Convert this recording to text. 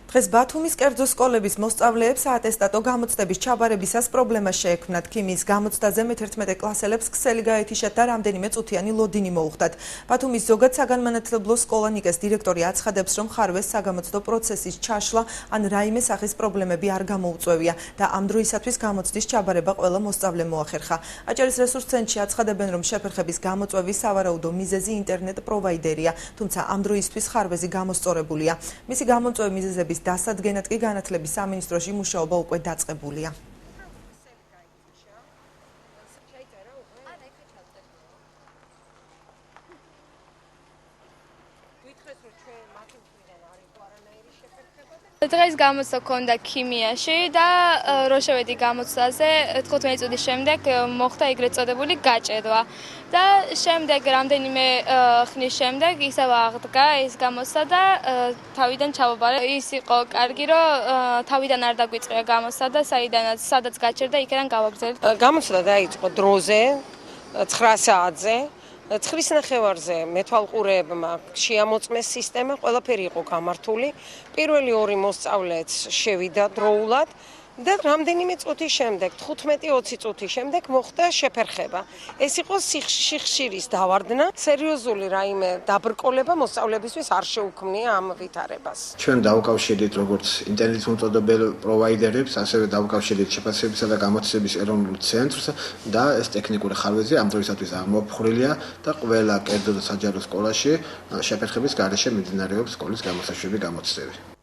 დღეს ბათუმის კერძო სკოლების მოსწავლეებს საატესტატო გამოცდების ჩაბარებისას პრობლემა შეექმნათ. ქიმიის გამოცდაზე მე-11 კლასელებს ქსელი გაეთიშათ და რამდენიმე წუთიანი ლოდინი მოუხდათ. ბათუმის ზოგად საგანმანათლებლო სკოლა ნიკეს დირექტორი აცხადებს, რომ ხარვეს საგამოცდო პროცესის ჩაშლა ან რაიმე სახის პრობლემები არ გამოუწვევია და ამ დროისათვის გამოცდის ჩაბარება ყველა მოსწავლემ მოახერხა. აჭარის რესურს ცენტრში აცხადებენ, რომ შეფერხების გამოწვევის სავარაუდო მიზეზი ინტერნეტ პროვაიდერია, თუმცა ამ დროისთვის ხარვეზი გამოსწორებულია. მისი გამოწვევი მიზეზების დასადგენად კი განათლების სამინისტროში მუშაობა უკვე დაწყებულია. დღეს გამოცდა ქონდა ქიმიაში და რო შევედი გამოცდაზე 15 წუთის შემდეგ მოხდა ეგრეთ წოდებული გაჭედვა და შემდეგ რამდენიმე ხნის შემდეგ ისევ აღდგა ეს გამოცდა და თავიდან ჩავაბარე. ის იყო კარგი, რომ თავიდან არ დაგვიწყია გამოცდა და სადაც გაჩერდა იქიდან გავაგზავნეთ. გამოცდა დაიწყო დროზე 9 საათზე. 9 ნახევარზე მეთვალყურეებმა შეამოწმეს სისტემა, ყველაფერი იყო გამართული. პირველი 2 მოსწავლეც შევიდა დროულად და რამდენიმე წუთის შემდეგ, 15-20 წუთის შემდეგ მოხდა შეფერხება. ეს იყო სიხშირის დავარდნა, სერიოზული რაიმე დაბრკოლება მოსწავლებისთვის არ შეუქმნია ამ ვითარებას. ჩვენ დავუკავშირდით როგორც ინტერნეტის მომწოდებელ პროვაიდერებს, ასევე დავუკავშირდით შეფასებისა და გამოცდების ეროვნულ ცენტრს და ეს ტექნიკური ხარვეზი ამ დროისათვის აღმოფხვრილია და ყველა კერძო და საჯარო სკოლაში შეფერხების გარეშე მიმდინარეობს სკოლის გამოსაშვები გამოცდები.